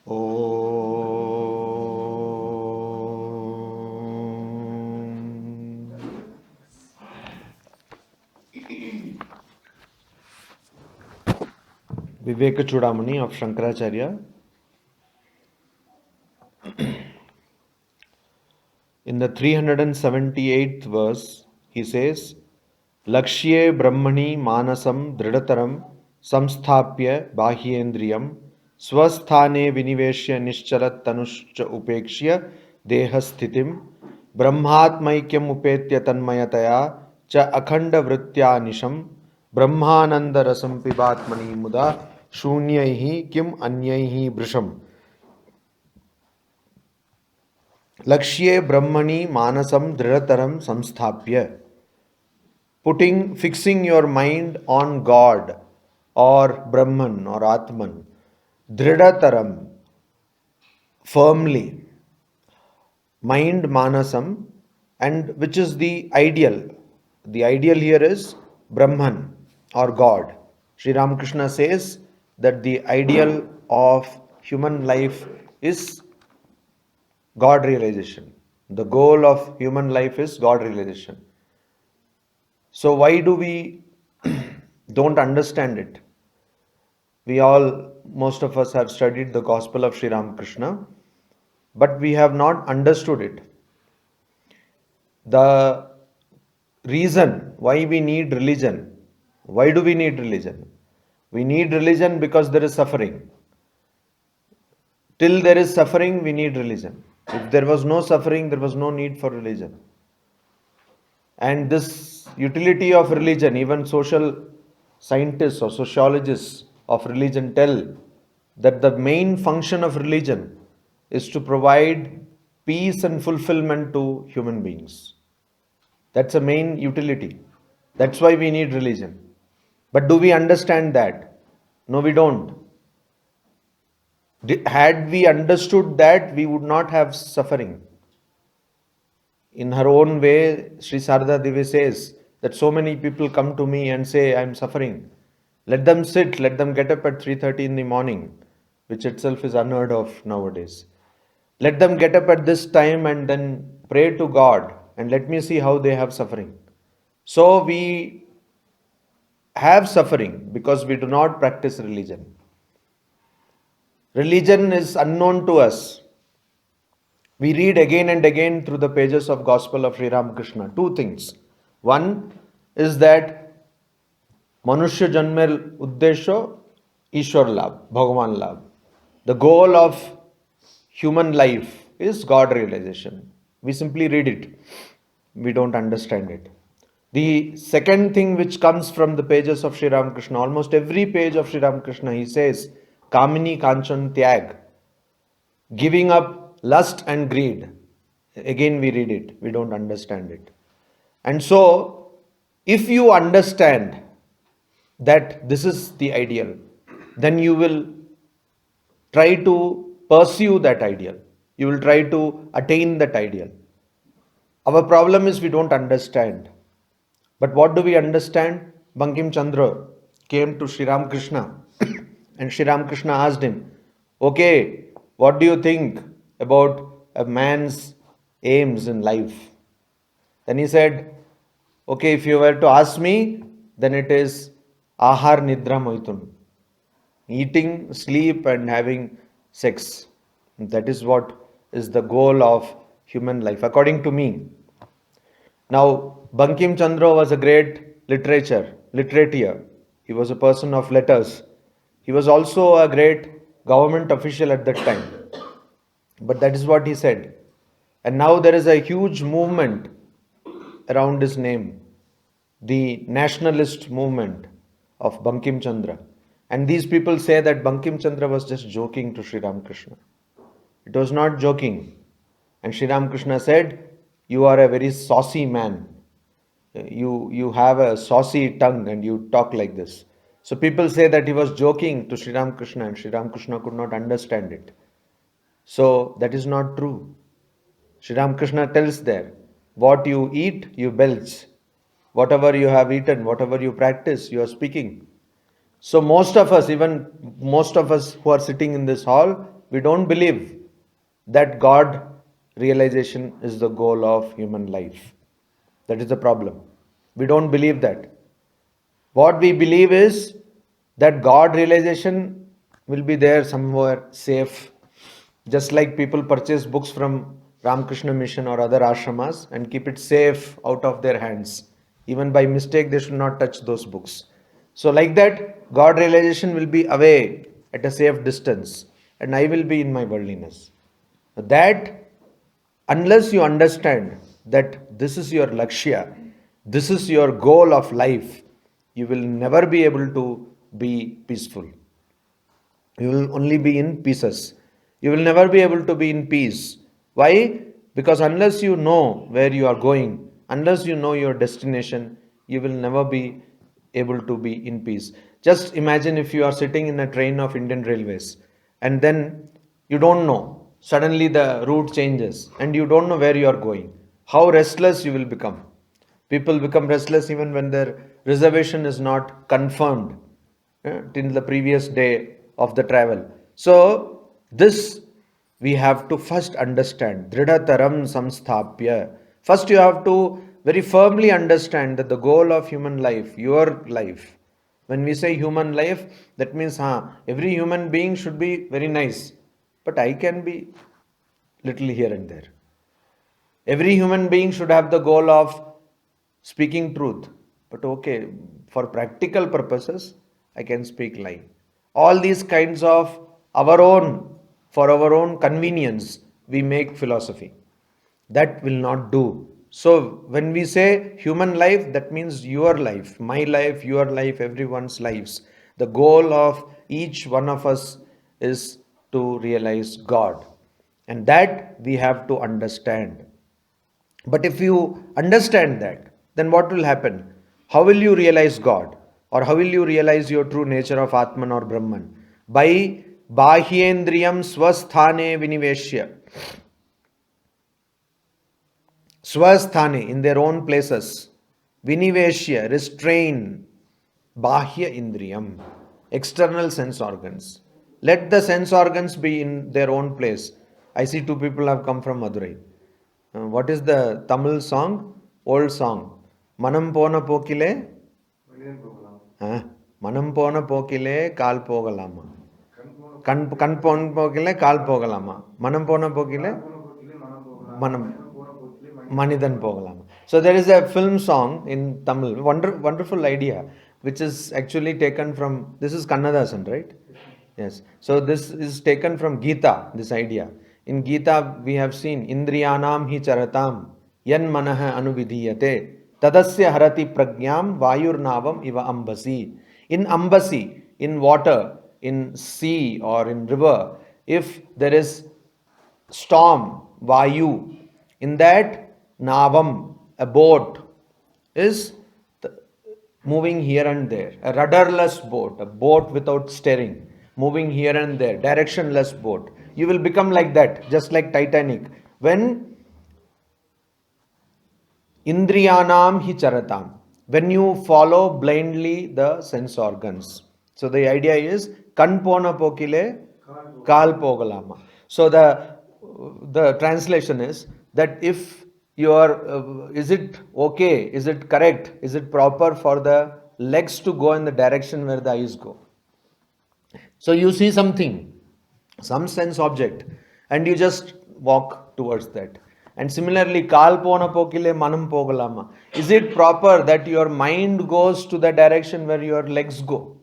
Om. Vivekachudamani of Shankaracharya. In the 378th verse, he says, Lakshye Brahmani Manasam Dridataram Samsthapya Bahyendriyam Swasthane Viniveshya Nishchalat Tanushcha Upekshya Dehasthitim Brahmatmaikyam Upetya Tanmayataya Cha Akhanda Vritya Nisham Brahmananda Rasam Pibatmani Muda Shunyaihi Kim Anyaihi Brisham Lakshye Brahmani Manasam Dridataram Samsthapya. Fixing your mind on God or Brahman or Atman. Dridataram, firmly. Mind Manasam, and which is the ideal. The ideal here is Brahman or God. Sri Ramakrishna says that the ideal of human life is God realization. The goal of human life is God realization. So why do we don't understand it? Most of us have studied the gospel of Sri Ramakrishna, but we have not understood it. The reason why we need religion, why do we need religion? We need religion because there is suffering. Till there is suffering, we need religion. If there was no suffering, there was no need for religion. And this utility of religion, even social scientists or sociologists of religion tell that the main function of religion is to provide peace and fulfillment to human beings. That's a main utility. That's why we need religion. But do we understand that? No, we don't. Had we understood that, we would not have suffering. In her own way, Sri Sarada Devi says that so many people come to me and say, I am suffering. Let them sit, let them get up at 3:30 in the morning, which itself is unheard of nowadays. Let them get up at this time and then pray to God, and let me see how they have suffering. So we have suffering because we do not practice religion. Religion is unknown to us. We read again and again through the pages of Gospel of Sri Ramakrishna two things. One is that Manushya Janmer Uddesho Ishwar Labh, Bhagavan Labh. The goal of human life is God realization. We simply read it. We don't understand it. The second thing which comes from the pages of Sri Ramakrishna, almost every page of Sri Ramakrishna, he says, Kamini Kanchan Tyag, giving up lust and greed. Again we read it, we don't understand it. And so, if you understand that this is the ideal, then you will try to pursue that ideal. You will try to attain that ideal. Our problem is we don't understand. But what do we understand? Bankim Chandra came to Sri Ramakrishna and Sri Ramakrishna asked him, okay, what do you think about a man's aims in life? Then he said, okay, if you were to ask me, then it is Ahar Nidra Maitun. Eating, sleep, and having sex. That is what is the goal of human life, according to me. Now, Bankim Chandra was a great literature. He was a person of letters. He was also a great government official at that time. But that is what he said. And now there is a huge movement around his name, the nationalist movement of Bankim Chandra. And these people say that Bankim Chandra was just joking to Sri Ramakrishna. It was not joking. And Sri Ramakrishna said, you are a very saucy man. You have a saucy tongue and you talk like this. So people say that he was joking to Sri Ramakrishna and Sri Ramakrishna could not understand it. So that is not true. Sri Ramakrishna tells there, what you eat, you belch. Whatever you have eaten, whatever you practice, you are speaking. So most of us, even most of us who are sitting in this hall, we don't believe that God realization is the goal of human life. That is the problem. We don't believe that. What we believe is that God realization will be there somewhere safe. Just like people purchase books from Ramakrishna Mission or other ashramas and keep it safe out of their hands. Even by mistake, they should not touch those books. So, like that, God realization will be away at a safe distance, and I will be in my worldliness. That, unless you understand that this is your lakshya, this is your goal of life, you will never be able to be peaceful. You will only be in pieces. You will never be able to be in peace. Why? Because unless you know where you are going, unless you know your destination, you will never be able to be in peace. Just imagine if you are sitting in a train of Indian Railways and then you don't know. Suddenly the route changes and you don't know where you are going. How restless you will become. People become restless even when their reservation is not confirmed till the previous day of the travel. So, this we have to first understand. Dridhataram samsthapya. First, you have to very firmly understand that the goal of human life, your life. When we say human life, that means every human being should be very nice. But I can be little here and there. Every human being should have the goal of speaking truth. But okay, for practical purposes, I can speak lie. All these kinds of our own, for our own convenience, we make philosophy. That will not do. So when we say human life, that means your life, my life, your life, everyone's lives. The goal of each one of us is to realize God. And that we have to understand. But if you understand that, then what will happen? How will you realize God? Or how will you realize your true nature of Atman or Brahman? By Bahyendriyam Swasthane Viniveshya. Swasthane, in their own places. Viniveshya, restrain. Bahya Indriyam, external sense organs. Let the sense organs be in their own place. I see two people have come from Madurai. What is the Tamil song? Old song. Manam pona pokile? Manam pona pokile kaal pogalama. Kan pona pokile kaal pogalama. Manam pona pokile? Manam. Manidan Pogalama. So there is a film song in Tamil, wonderful idea, which is actually taken from, this is Kannadasan, right? Yes. So this is taken from Gita, this idea. In Gita, we have seen Indriyanam hi charatam yan manaha anuvidhiyate tadasya harati pragyam vayurnavam iva ambasi. In ambasi, in water, in sea or in river, if there is storm, vayu, in that navam, a boat, is moving here and there, a rudderless boat, a boat without steering, moving here and there, directionless boat. You will become like that, just like Titanic. When Indriyanam hi charatam, when you follow blindly the sense organs. So the idea is kanpona pokile kal pogalama. So the translation is that if you are, is it okay, is it correct, is it proper for the legs to go in the direction where the eyes go? So you see something, some sense object, and you just walk towards that. And similarly, kal pona pokile manam pogalama. Is it proper that your mind goes to the direction where your legs go?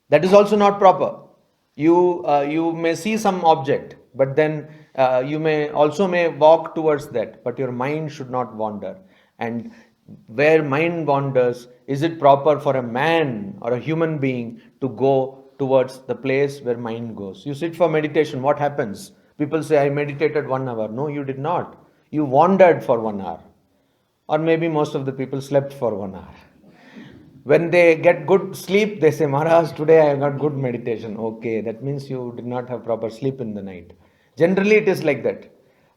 That is also not proper. You may see some object, but then you may walk towards that, but your mind should not wander. And where mind wanders, is it proper for a man or a human being to go towards the place where mind goes? You sit for meditation, what happens? People say, I meditated 1 hour. No, you did not. You wandered for 1 hour. Or maybe most of the people slept for 1 hour. When they get good sleep, they say, Maharaj, today I got good meditation. Okay, that means you did not have proper sleep in the night. Generally, it is like that.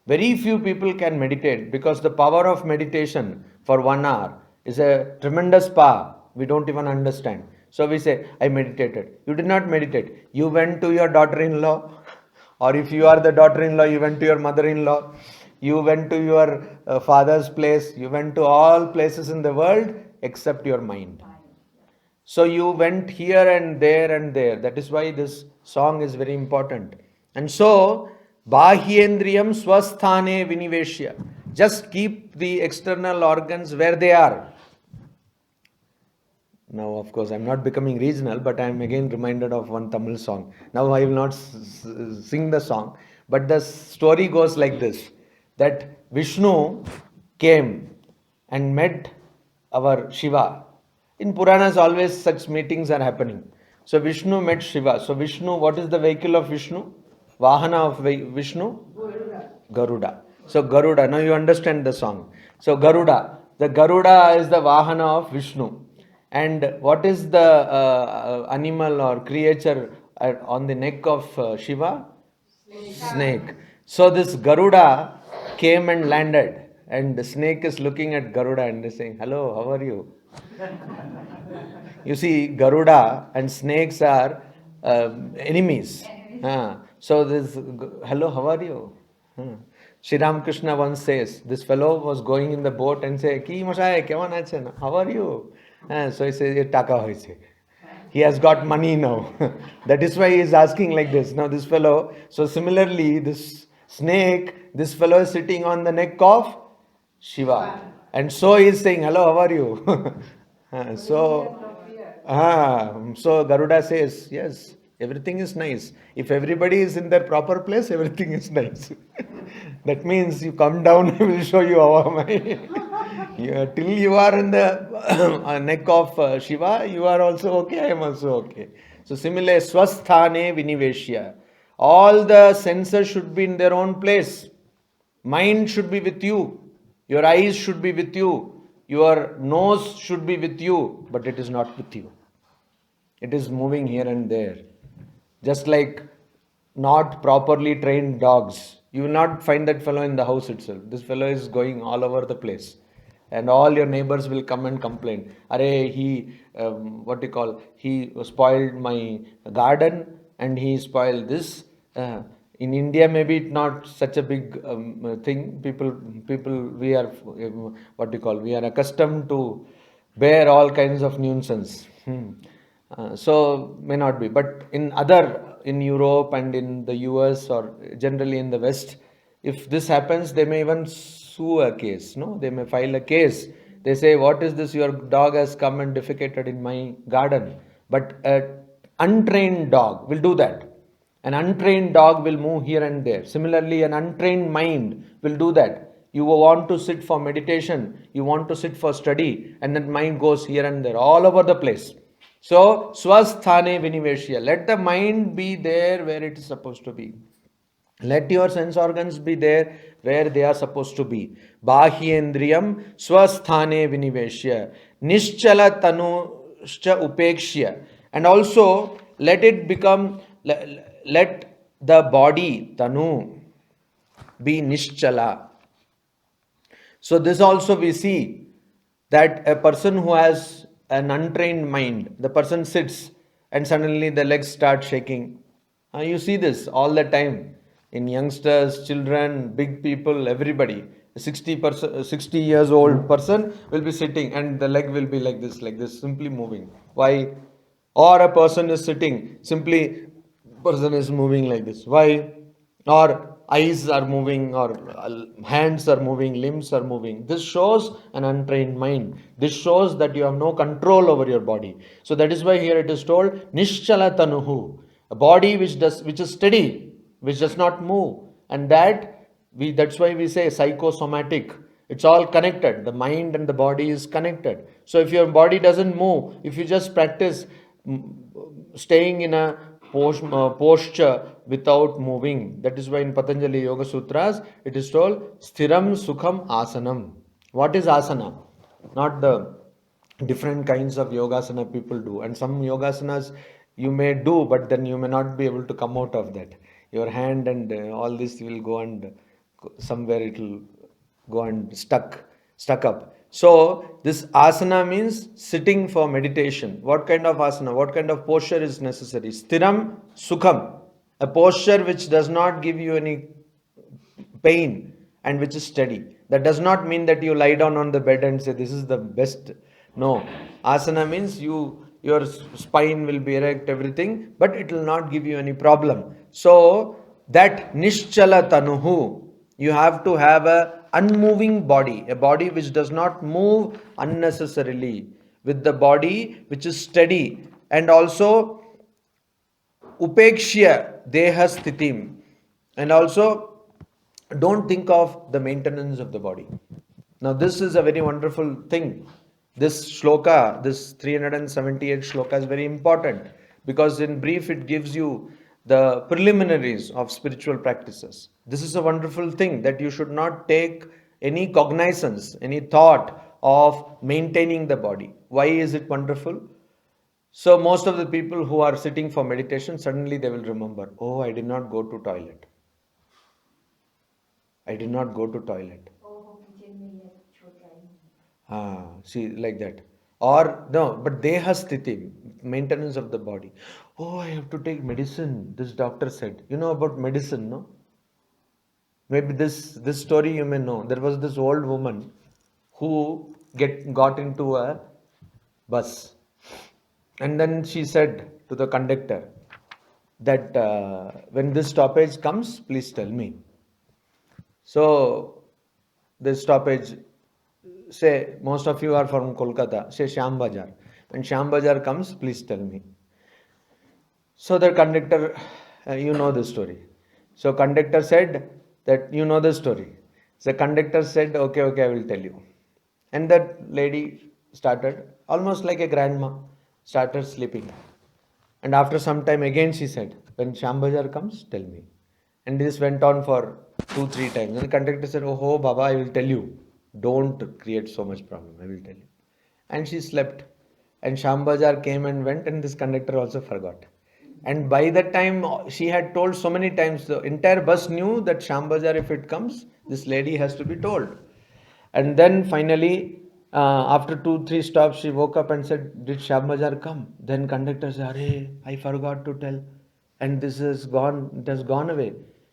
Very few people can meditate because the power of meditation for 1 hour is a tremendous power. We don't even understand. So we say, I meditated. You did not meditate. You went to your daughter-in-law Or if you are the daughter-in-law, you went to your mother-in-law, you went to your father's place, you went to all places in the world except your mind. So you went here and there and there. That is why this song is very important. And so, Bahyendriyam swasthane viniveshya. Just keep the external organs where they are. Now, of course, I'm not becoming regional, but I'm again reminded of one Tamil song. Now, I will not sing the song, but the story goes like this, that Vishnu came and met our Shiva. In Puranas, always such meetings are happening. So, Vishnu met Shiva. So, Vishnu, what is the vehicle of Vishnu? Vahana of Vishnu? Garuda. So, Garuda. Now, you understand the song. So, Garuda. The Garuda is the Vahana of Vishnu. And what is the animal or creature on the neck of Shiva? Snake. So this Garuda came and landed, and the snake is looking at Garuda and is saying, "Hello, how are you?" You see, Garuda and snakes are enemies. So this, "Hello, how are you?" Sri Ramakrishna once says, this fellow was going in the boat and say, "Ki moshaye, kevan ache na? How are you?" So he says, "Taka hoise." He has got money now. That is why he is asking like this. Now this fellow, so similarly, this snake, this fellow is sitting on the neck of Shiva. And so he is saying, "Hello, how are you?" So Garuda says, "Yes, everything is nice. If everybody is in their proper place, everything is nice." That means you come down, I will show you how am I. Till you are in the neck of Shiva, you are also okay, I am also okay. So similarly, swasthane viniveshya. All the senses should be in their own place. Mind should be with you. Your eyes should be with you. Your nose should be with you, but it is not with you. It is moving here and there. Just like not properly trained dogs. You will not find that fellow in the house itself. This fellow is going all over the place. And all your neighbors will come and complain. Are he, he spoiled my garden and he spoiled this. In India, maybe it's not such a big thing. People, we are, we are accustomed to bear all kinds of nuisance. So may not be, but in Europe and in the US or generally in the West, if this happens, they may even sue a case. No, they may file a case. They say, "What is this? Your dog has come and defecated in my garden." But an untrained dog will do that. An untrained dog will move here and there. Similarly, an untrained mind will do that. You want to sit for meditation, you want to sit for study, and that mind goes here and there, all over the place. So, swasthane viniveshya. Let the mind be there where it is supposed to be. Let your sense organs be there where they are supposed to be. Bahyendriyam swasthane viniveshya. Nischala tanuscha upekshya. And also, let it become, let the body, tanu, be nischala. So this also we see that a person who has an untrained mind, the person sits and suddenly the legs start shaking. You see this all the time in youngsters, children, big people, everybody. 60 years old person will be sitting and the leg will be like this, simply moving. Why? Or a person is sitting, simply person is moving like this. Why? Or eyes are moving, or hands are moving, limbs are moving. This shows an untrained mind. This shows that you have no control over your body. So that is why here it is told nischala tanuhu, a body which is steady, which does not move. And that's why we say psychosomatic. It's all connected. The mind and the body is connected. So if your body doesn't move, if you just practice staying in a posture without moving. That is why in Patanjali Yoga Sutras it is told Sthiram Sukham Asanam. What is asana? Not the different kinds of yogasana people do. And some yogasanas you may do, but then you may not be able to come out of that. Your hand and all this will go and somewhere it will go and stuck up. So this asana means sitting for meditation. What kind of asana? What kind of posture is necessary? Sthiram Sukham. A posture which does not give you any pain and which is steady. That does not mean that you lie down on the bed and say this is the best. No. Asana means your spine will be erect, everything, but it will not give you any problem. So that Nishchala Tanuhu, you have to have a unmoving body, a body which does not move unnecessarily, with the body which is steady, and also upekshya deha sthitim, and also don't think of the maintenance of the body. Now this is a very wonderful thing. This shloka, this 378 shloka is very important, because in brief it gives you the preliminaries of spiritual practices. This is a wonderful thing, that you should not take any cognizance, any thought of maintaining the body. Why is it wonderful? So most of the people who are sitting for meditation, suddenly they will remember, oh, I did not go to toilet. I did not go to toilet. See, like that. Or no, but deha sthiti, maintenance of the body. Oh, I have to take medicine. This doctor said. You know about medicine, no? Maybe this story you may know. There was this old woman who got into a bus, and then she said to the conductor that when this stoppage comes, please tell me. So this stoppage, say most of you are from Kolkata, say Shyam Bajar. When Shyam Bajar comes, please tell me. So the conductor, you know the story. So conductor said that you know the story. So conductor said, okay, I will tell you. And that lady started, almost like a grandma, started sleeping. And after some time again she said, when Shyam Bajar comes, tell me. And this went on for 2-3 times. And the conductor said, oh, Baba, I will tell you. Don't create so much problem. I will tell you. And she slept. And Shyam Bajar came and went, and this conductor also forgot. And by that time, she had told so many times, the entire bus knew that Shyam Bajar, if it comes, this lady has to be told. And then finally, after 2-3 stops, she woke up and said, did Shyam Bajar come? Then conductor said, Arey, I forgot to tell. And this is gone, it has gone away.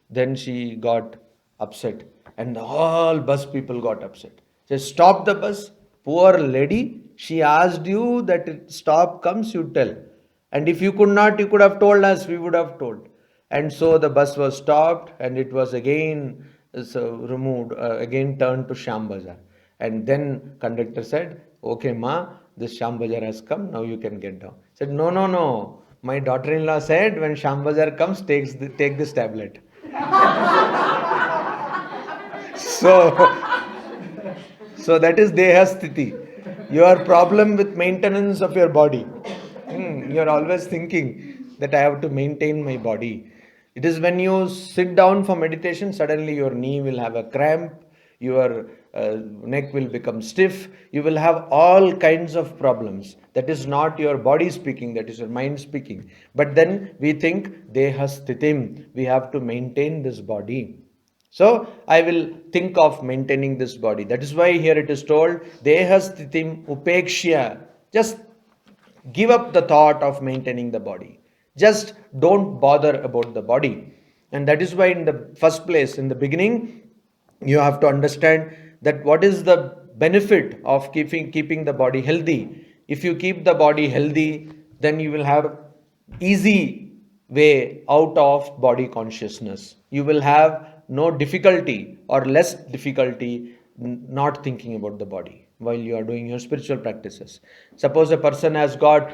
Then she got upset. And all bus people got upset. They stop the bus. Poor lady, she asked you that stop comes, you tell. And if you could not, you could have told us, we would have told. And so the bus was stopped, and it was again removed, again turned to Shyam Bajar. And then conductor said, okay ma, this Shyam Bajar has come, now you can get down. Said, no. My daughter-in-law said, when Shyam Bajar comes, take this tablet. So that is deha sthiti. Your problem with maintenance of your body. You are always thinking that I have to maintain my body. It is when you sit down for meditation, suddenly your knee will have a cramp, your neck will become stiff, you will have all kinds of problems. That is not your body speaking, that is your mind speaking. But then we think, deha sthitim, we have to maintain this body. So I will think of maintaining this body. That is why here it is told, deha sthitim upekshya. Just give up the thought of maintaining the body. Just don't bother about the body. And that is why in the first place, in the beginning, you have to understand that what is the benefit of keeping the body healthy. If you keep the body healthy, then you will have easy way out of body consciousness. You will have no difficulty or less difficulty not thinking about the body while you are doing your spiritual practices. Suppose a person has got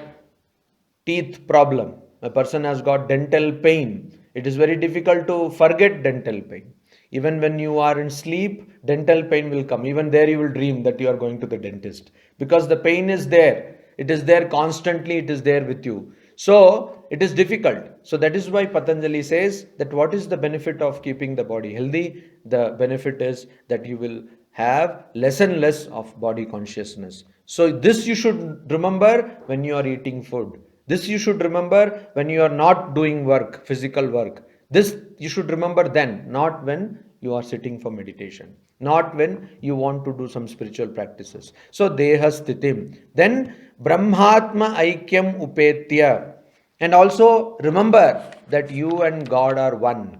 teeth problem, a person has got dental pain. It is very difficult to forget dental pain. Even when you are in sleep, dental pain will come. Even there you will dream that you are going to the dentist, because the pain is there. It is there constantly, it is there with you. So it is difficult. So that is why Patanjali says that what is the benefit of keeping the body healthy? The benefit is that you will have less and less of body consciousness. So this you should remember when you are eating food. This you should remember when you are not doing work, physical work. This you should remember then, not when you are sitting for meditation, not when you want to do some spiritual practices. So deha sthitim. Then Brahmatma aikyam upetya. And also remember that you and God are one,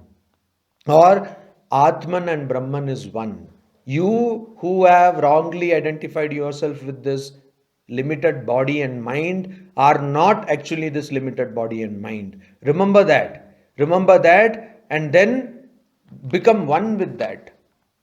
or Atman and Brahman is one. You who have wrongly identified yourself with this limited body and mind are not actually this limited body and mind. Remember that. Remember that, and then become one with that.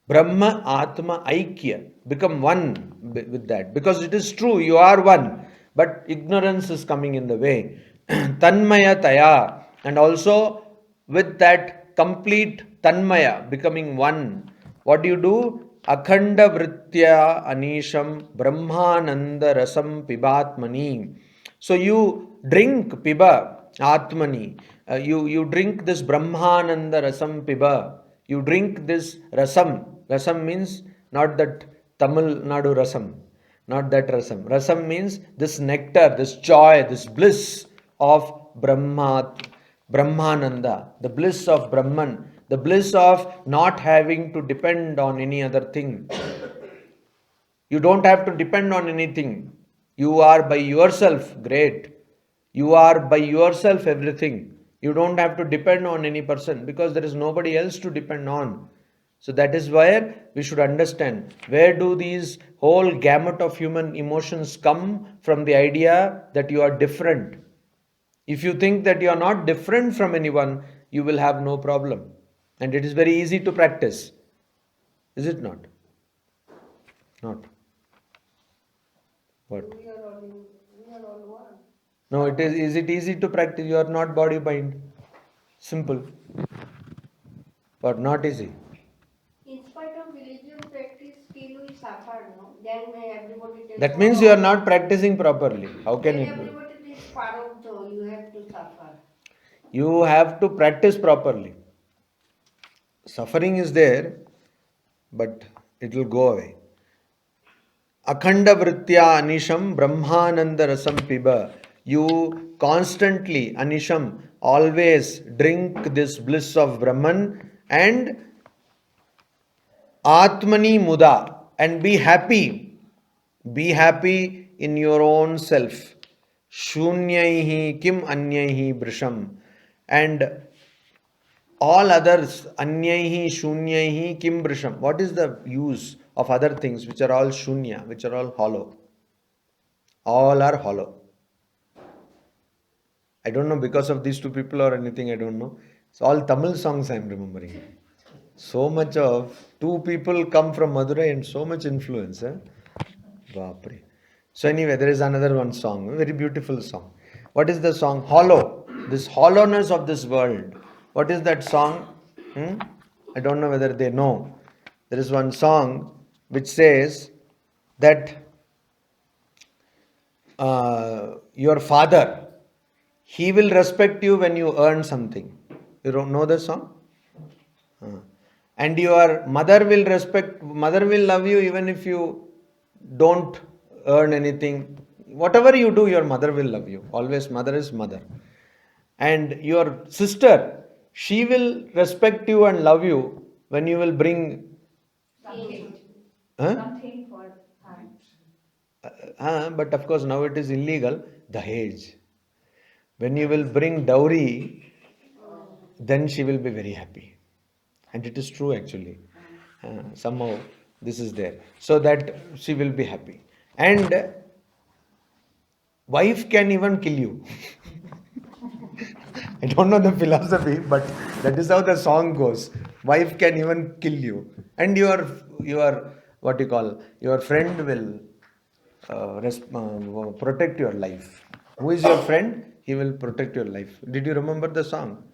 Brahma Atma Aikya. Become one with that. Because it is true, you are one. But ignorance is coming in the way. Tanmaya Taya. And also with that complete Tanmaya, becoming one. What do you do? Akhanda Vritya Anisham Brahmananda Rasam Pibatmani. So you drink Piba Atmani. You drink this Brahmananda Rasam Piba. You drink this Rasam. Rasam means not that Tamil Nadu Rasam. Not that Rasam. Rasam means this nectar, this joy, this bliss of Brahmananda, the bliss of Brahman, the bliss of not having to depend on any other thing. You don't have to depend on anything. You are by yourself great. You are by yourself everything. You don't have to depend on any person because there is nobody else to depend on. So that is where we should understand where do these whole gamut of human emotions come from, the idea that you are different. If you think that you are not different from anyone, you will have no problem. And it is very easy to practice. Is it not? Not. What? We are all one. No, it is. Is it easy to practice? You are not body mind. Simple. But not easy. In spite of religion practice, still we suffer, no? Then everybody takes That means you are not practicing properly. How can then it be? everybody takes part of the, you have to suffer. You have to practice properly. Suffering is there, but it will go away. Akhanda Vritya Anisham Brahmananda Rasam Piba. You constantly, Anisham, always drink this bliss of Brahman and Atmani Muda, and be happy. Be happy in your own self. Shunyaihi kim anyaihi brisham. And all others, anyaihi, shunyaihi kim brisham. What is the use of other things which are all shunya, which are all hollow? All are hollow. I don't know because of these two people or anything, I don't know. It's all Tamil songs I'm remembering. So much of two people come from Madurai and so much influence. Bapre. So anyway, there is another one song, a very beautiful song. What is the song? Hollow. This hollowness of this world. What is that song? I don't know whether they know. There is one song which says that your father, he will respect you when you earn something. You don't know the song? And your mother will love you even if you don't earn anything. Whatever you do, your mother will love you. Always mother is mother. And your sister, she will respect you and love you when you will bring Something. huh? Something for But of course now it is illegal, Dahej. When you will bring dowry, then she will be very happy. And it is true actually. Somehow this is there. So that she will be happy. And wife can even kill you. I don't know the philosophy, but that is how the song goes. Wife can even kill you. And your what you call, your friend will protect your life. Who is your friend? He will protect your life. Did you remember the song?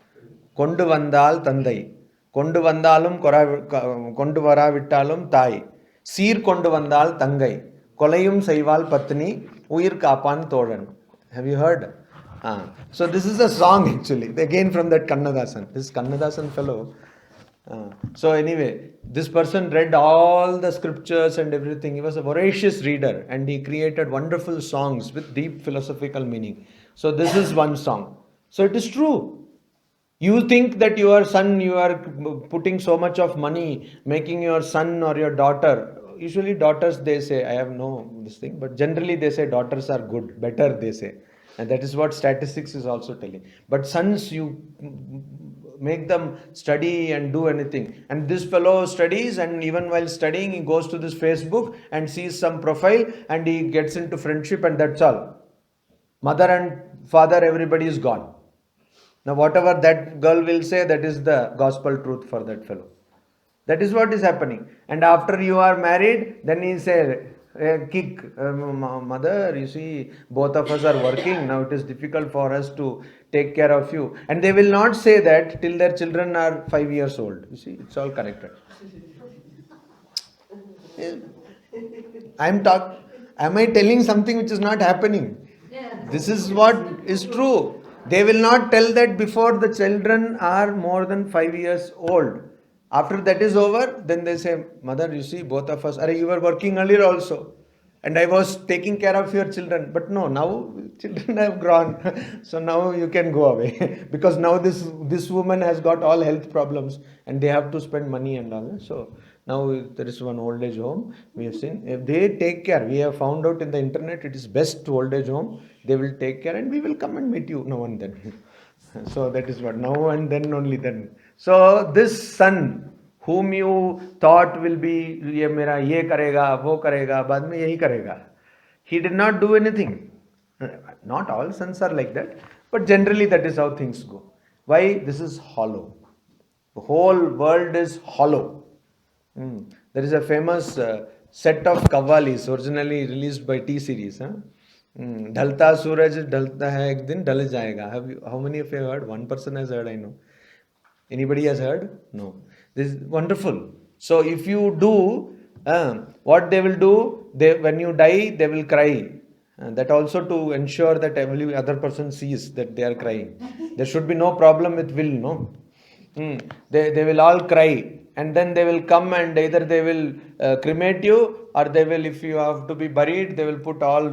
Kondu vandal tandai. Kondu vandalum kondu varavittalum thai. Seer kondu vandal tangai. Kolayum saival patni. Uyir kapan thodan. Have you heard? So this is a song actually. Again from that Kannadasan. This Kannadasan fellow. So anyway, this person read all the scriptures and everything. He was a voracious reader and he created wonderful songs with deep philosophical meaning. So this is one song. So it is true. You think that your son, you are putting so much of money, making your son or your daughter. Usually daughters, they say, I have no this thing, but generally they say daughters are good, better they say. And that is what statistics is also telling. But sons, you make them study and do anything. And this fellow studies, and even while studying, he goes to this Facebook and sees some profile and he gets into friendship, and that's all. Mother and father, everybody is gone. Now, whatever that girl will say, that is the gospel truth for that fellow. That is what is happening. And after you are married, then he say, kick, mother, you see, both of us are working. Now it is difficult for us to take care of you. And they will not say that till their children are 5 years old. You see, it's all connected. Am I telling something which is not happening? This is what is true. They will not tell that before the children are more than 5 years old. After that is over, then they say, mother, you see, both of us, you were working earlier also. And I was taking care of your children. But no, now children have grown. So now you can go away. Because now this woman has got all health problems and they have to spend money and all. So now there is one old age home. We have seen. If they take care, we have found out in the internet, it is best old age home. They will take care and we will come and meet you now and then. So that is what, now and then only then. So this son whom you thought will be, ये मेरा ये करेगा, वो करेगा, बाद में यही करेगा. He did not do anything. Not all sons are like that, but generally that is how things go. Why? This is hollow. The whole world is hollow. There is a famous set of Qawwalis originally released by T series. ढलता सूरज ढलता है एक दिन ढल जाएगा. How many of you have heard? One person has heard, I know. Anybody has heard? No. This is wonderful. So if you do, what they will do, when you die, they will cry. That also to ensure that every other person sees that they are crying. There should be no problem with will, no? They will all cry. And then they will come and either they will cremate you, or they will, if you have to be buried, they will put all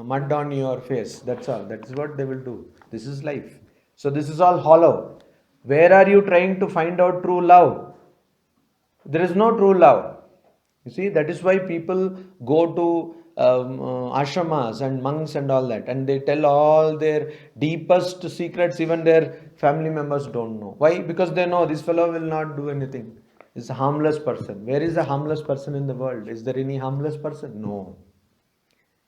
mud on your face. That's all. That is what they will do. This is life. So this is all hollow. Where are you trying to find out true love? There is no true love. You see, that is why people go to ashramas and monks and all that, and they tell all their deepest secrets, even their family members don't know. Why? Because they know this fellow will not do anything. He's a harmless person. Where is a harmless person in the world? Is there any harmless person? No.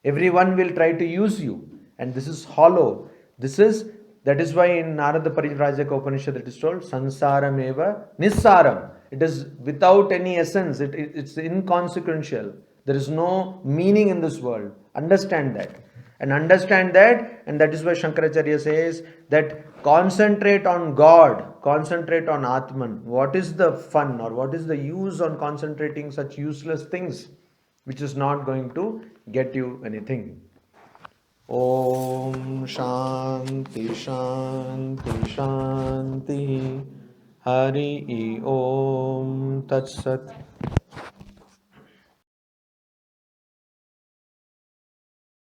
Everyone will try to use you, and this is hollow. That is why in Narada Parivrajaka Upanishad it is told, Sansaram eva nissaram. It is without any essence. It's inconsequential. There is no meaning in this world. Understand that. And that is why Shankaracharya says that concentrate on God, concentrate on Atman. What is the fun or what is the use on concentrating such useless things which is not going to get you anything? Om Shanti Shanti Shanti Hari Om Tat Sat.